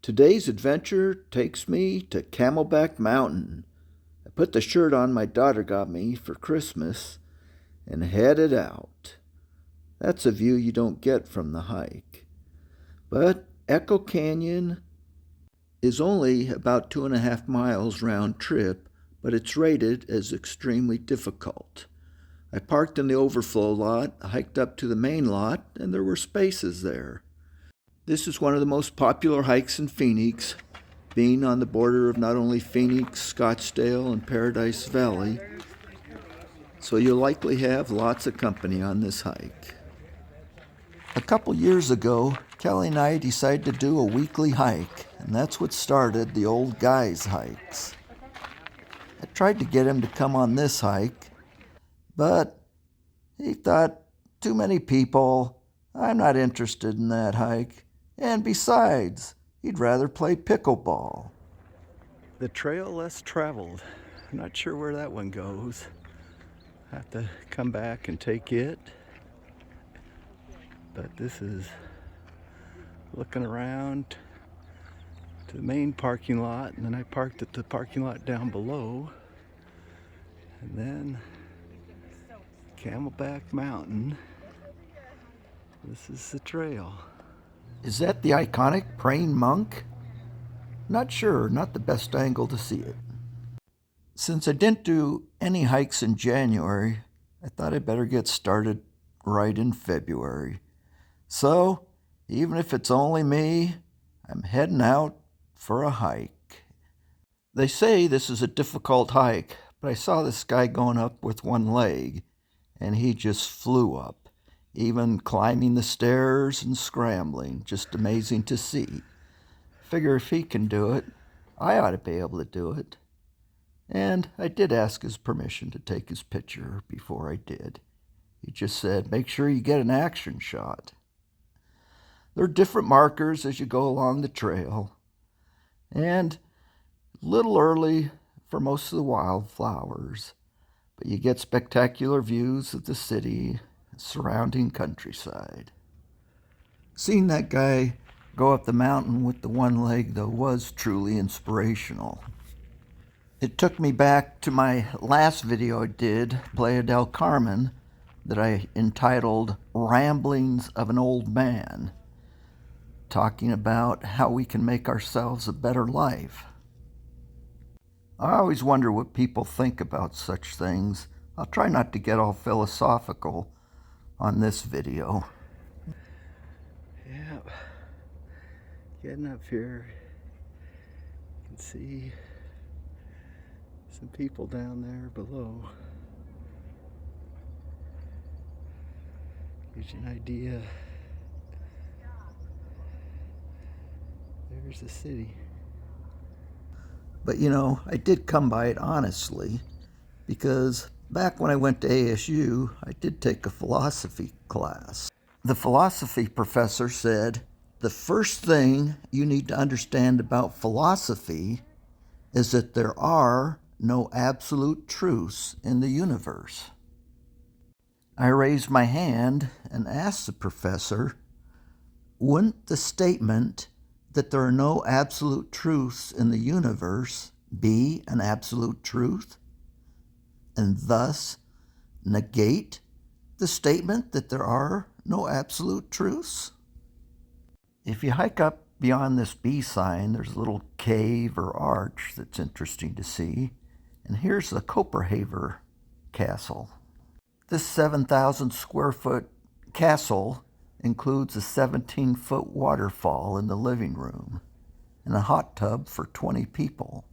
Today's adventure takes me to Camelback Mountain. I put the shirt on my daughter got me for Christmas and headed out. That's a view you don't get from the hike. But Echo Canyon is only about 2.5 miles round trip, but it's rated as extremely difficult. I parked in the overflow lot, hiked up to the main lot, and there were spaces there. This is one of the most popular hikes in Phoenix, being on the border of not only Phoenix, Scottsdale, and Paradise Valley, so you'll likely have lots of company on this hike. A couple years ago, Kelly and I decided to do a weekly hike, and that's what started the Old Guys hikes. I tried to get him to come on this hike, but he thought, too many people, I'm not interested in that hike. And besides, he'd rather play pickleball. The trail less traveled. I'm not sure where that one goes. I have to come back and take it. But this is looking around to the main parking lot, and then I parked at the parking lot down below. And then Camelback Mountain. This is the trail. Is that the iconic praying monk? Not sure, not the best angle to see it. Since I didn't do any hikes in January, I thought I'd better get started right in February. So, even if it's only me, I'm heading out for a hike. They say this is a difficult hike, but I saw this guy going up with one leg, and he just flew up. Even climbing the stairs and scrambling, just amazing to see. Figure if he can do it, I ought to be able to do it. And I did ask his permission to take his picture before I did. He just said, make sure you get an action shot. There are different markers as you go along the trail. And a little early for most of the wildflowers, but you get spectacular views of the city, surrounding countryside. Seeing that guy go up the mountain with the one leg, though, was truly inspirational. It took me back to my last video I did, Playa del Carmen, that I entitled Ramblings of an Old Man, talking about how we can make ourselves a better life. I always wonder what people think about such things. I'll try not to get all philosophical on this video. Yeah, getting up here, you can see some people down there below. Gives you an idea. There's the city. But you know, I did come by it honestly, because back when I went to ASU, I did take a philosophy class. The philosophy professor said, the first thing you need to understand about philosophy is that there are no absolute truths in the universe. I raised my hand and asked the professor, wouldn't the statement that there are no absolute truths in the universe be an absolute truth, and thus negate the statement that there are no absolute truths? If you hike up beyond this B sign, there's a little cave or arch that's interesting to see. And here's the Copenhagen Castle. This 7,000 square foot castle includes a 17-foot waterfall in the living room and a hot tub for 20 people.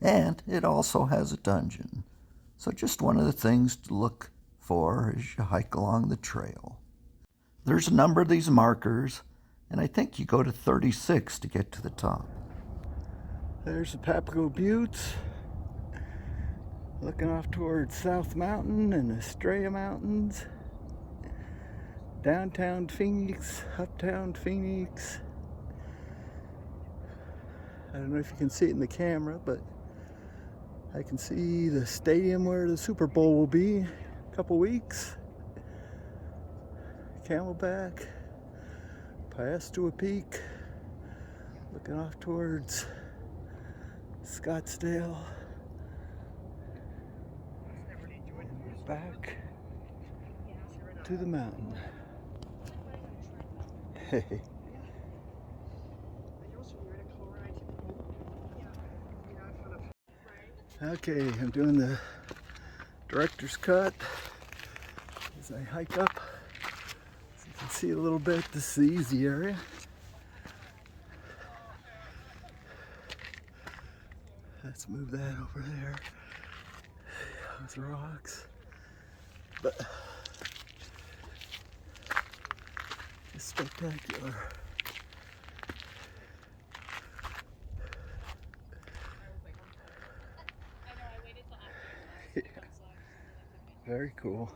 And it also has a dungeon. So just one of the things to look for as you hike along the trail. There's a number of these markers, and I think you go to 36 to get to the top. There's the Papago Buttes, looking off towards South Mountain and Estrella Mountains. Downtown Phoenix, uptown Phoenix. I don't know if you can see it in the camera, but I can see the stadium where the Super Bowl will be in a couple weeks. Camelback, Pastua Peak, Looking off towards Scottsdale. And back to the mountain. Hey. Okay, I'm doing the director's cut as I hike up. So you can see a little bit. This is the easy area. Let's move that over there. Those rocks. But it's spectacular. Yeah. Very cool.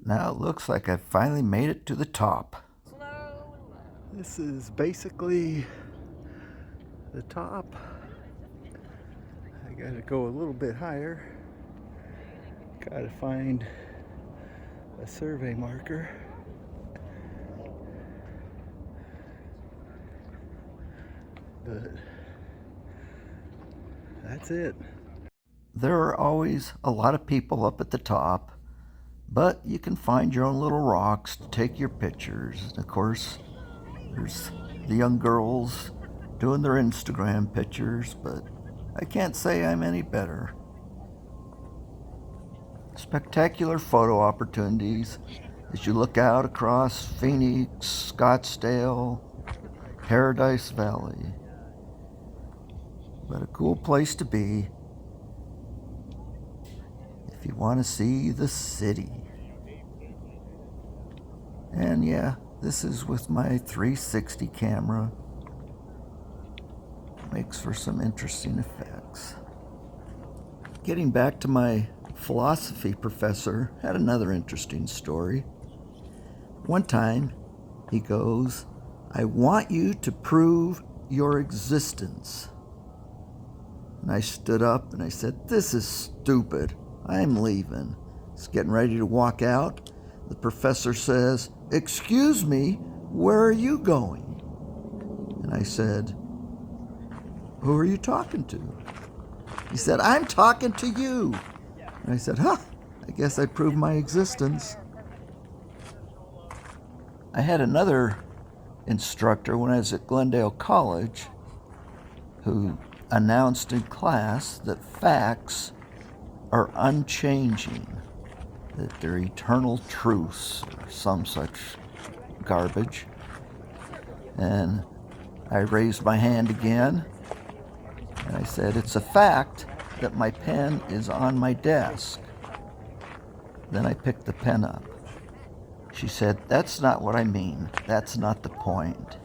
Now it looks like I finally made it to the top. This is basically the top. I gotta go a little bit higher. Gotta find a survey marker. But that's it. There are always a lot of people up at the top, but you can find your own little rocks to take your pictures. And of course, there's the young girls doing their Instagram pictures, but I can't say I'm any better. Spectacular photo opportunities as you look out across Phoenix, Scottsdale, Paradise Valley. But a cool place to be if you want to see the city. And yeah, this is with my 360 camera. Makes for some interesting effects. Getting back to my philosophy professor, had another interesting story. One time, he goes, "I want you to prove your existence." And I stood up and I said, "This is stupid. I'm leaving." He's getting ready to walk out. The professor says, "Excuse me, where are you going?" And I said, "Who are you talking to?" He said, "I'm talking to you." And I said, I guess I proved my existence. I had another instructor when I was at Glendale College who announced in class that facts are unchanging, that they're eternal truths or some such garbage. And I raised my hand again and I said, "It's a fact that my pen is on my desk." Then I picked the pen up. She said, "That's not what I mean. That's not the point."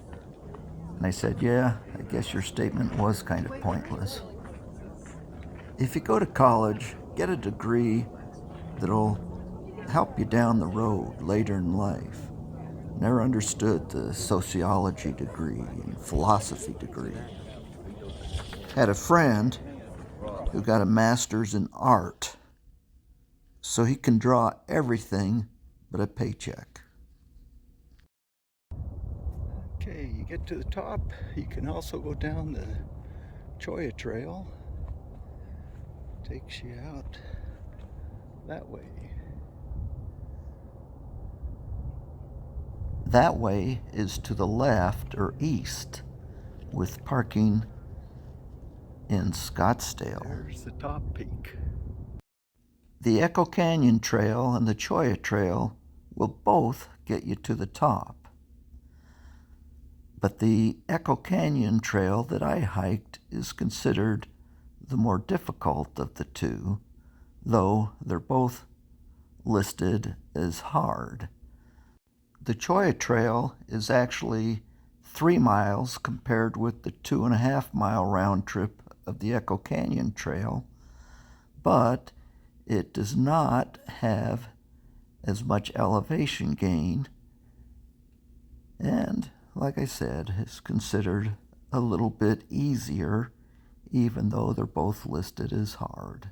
And I said, "Yeah, I guess your statement was kind of pointless." If you go to college, get a degree that'll help you down the road later in life. Never understood the sociology degree and philosophy degree. Had a friend who got a master's in art, so he can draw everything but a paycheck. Okay, you get to the top. You can also go down the Choya Trail. Takes you out that way. That way is to the left or east, with parking in Scottsdale. There's the top peak. The Echo Canyon Trail and the Choya Trail will both get you to the top. But the Echo Canyon Trail that I hiked is considered the more difficult of the two, though they're both listed as hard. The Choya Trail is actually 3 miles compared with the 2.5-mile round trip of the Echo Canyon Trail, but it does not have as much elevation gain, and like I said, is considered a little bit easier, even though they're both listed as hard.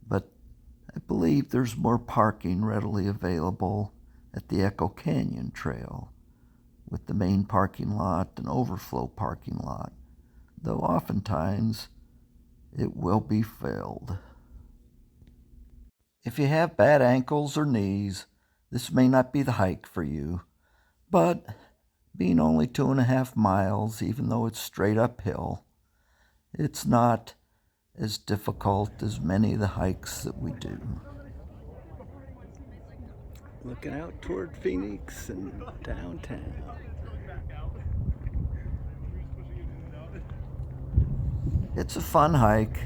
But I believe there's more parking readily available at the Echo Canyon Trail, with the main parking lot and overflow parking lot, though oftentimes it will be filled. If you have bad ankles or knees, this may not be the hike for you, but being only 2.5 miles, even though it's straight uphill, it's not as difficult as many of the hikes that we do. Looking out toward Phoenix and downtown. It's a fun hike,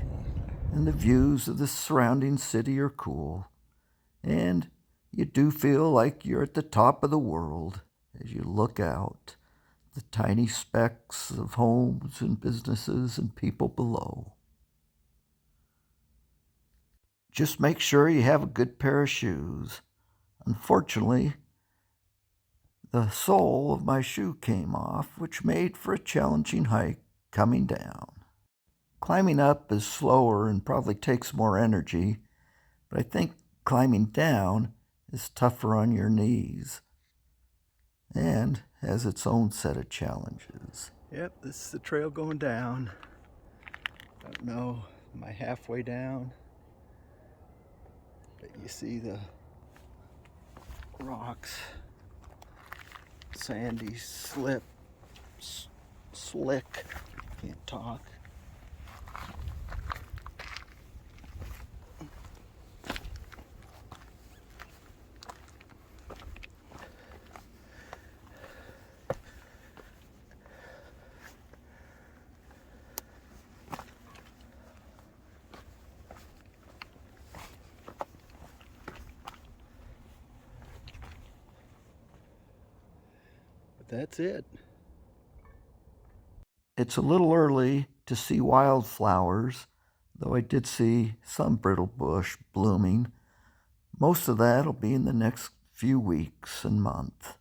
and the views of the surrounding city are cool, and you do feel like you're at the top of the world as you look out, the tiny specks of homes and businesses and people below. Just make sure you have a good pair of shoes. Unfortunately, the sole of my shoe came off, which made for a challenging hike coming down. Climbing up is slower and probably takes more energy, but I think climbing down is tougher on your knees and has its own set of challenges. Yep, this is the trail going down. Don't know, am I halfway down? But you see the rocks, sandy, slick, can't talk. That's it. It's a little early to see wildflowers, though I did see some brittle bush blooming. Most of that will be in the next few weeks and months.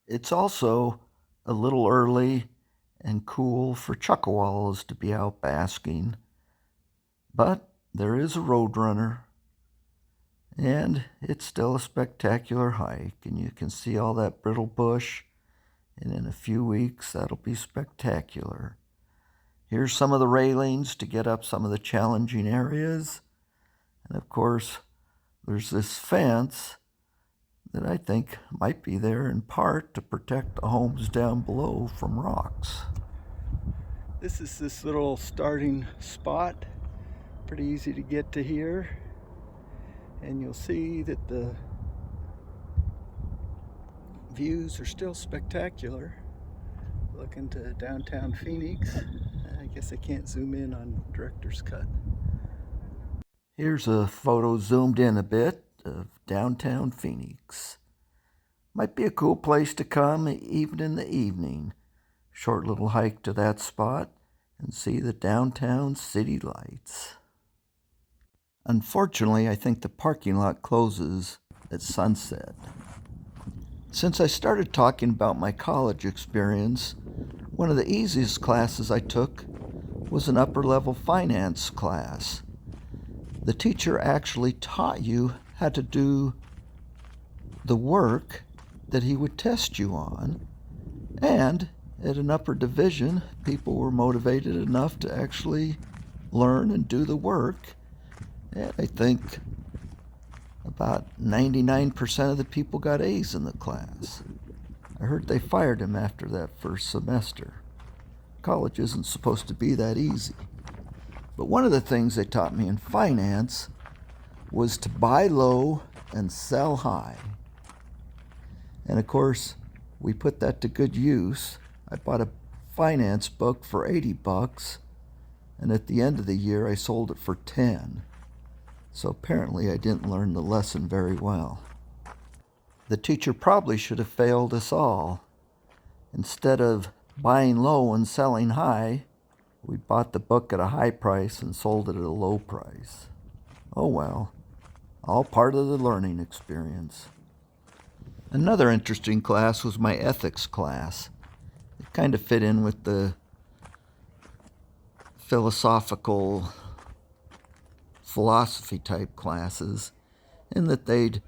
It's also a little early and cool for chuckawallas to be out basking, but there is a roadrunner, and it's still a spectacular hike, and you can see all that brittle bush, and in a few weeks that'll be spectacular. Here's some of the railings to get up some of the challenging areas, and of course there's this fence that I think might be there in part to protect the homes down below from rocks. This is this little starting spot, pretty easy to get to here. And you'll see that the views are still spectacular. Looking to downtown Phoenix. I guess I can't zoom in on director's cut. Here's a photo zoomed in a bit of downtown Phoenix. Might be a cool place to come even in the evening. Short little hike to that spot and see the downtown city lights. Unfortunately, I think the parking lot closes at sunset. Since I started talking about my college experience, one of the easiest classes I took was an upper-level finance class. The teacher actually taught you how to do the work that he would test you on, and at an upper division, people were motivated enough to actually learn and do the work. And I think about 99% of the people got A's in the class. I heard they fired him after that first semester. College isn't supposed to be that easy. But one of the things they taught me in finance was to buy low and sell high. And of course, we put that to good use. I bought a finance book for $80, and at the end of the year, I sold it for $10. So apparently I didn't learn the lesson very well. The teacher probably should have failed us all. Instead of buying low and selling high, we bought the book at a high price and sold it at a low price. Oh well, all part of the learning experience. Another interesting class was my ethics class. It kind of fit in with the philosophy type classes in that they'd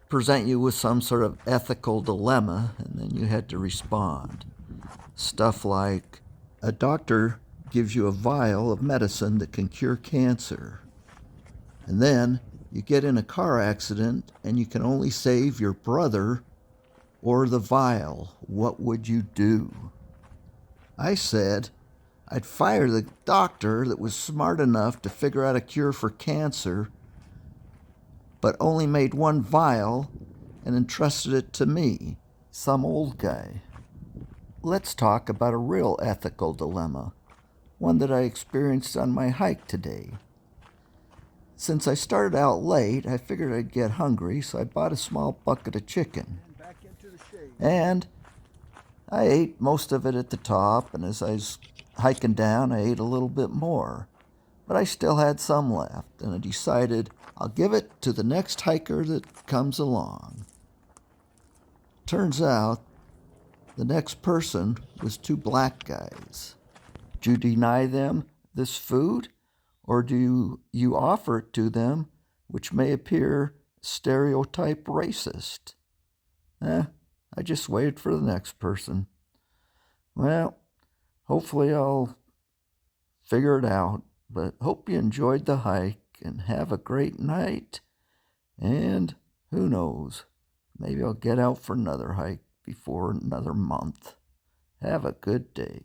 present you with some sort of ethical dilemma, and then you had to respond. Stuff like, a doctor gives you a vial of medicine that can cure cancer, and then you get in a car accident and you can only save your brother or the vial. What would you do? I said I'd fire the doctor that was smart enough to figure out a cure for cancer, but only made one vial and entrusted it to me, some old guy. Let's talk about a real ethical dilemma, one that I experienced on my hike today. Since I started out late, I figured I'd get hungry, so I bought a small bucket of chicken. And I ate most of it at the top, and as I was hiking down, I ate a little bit more. But I still had some left, and I decided I'll give it to the next hiker that comes along. Turns out, the next person was two black guys. Do you deny them this food, or do you offer it to them, which may appear stereotype racist? I just waited for the next person. Well, hopefully I'll figure it out, but hope you enjoyed the hike and have a great night. And who knows, maybe I'll get out for another hike before another month. Have a good day.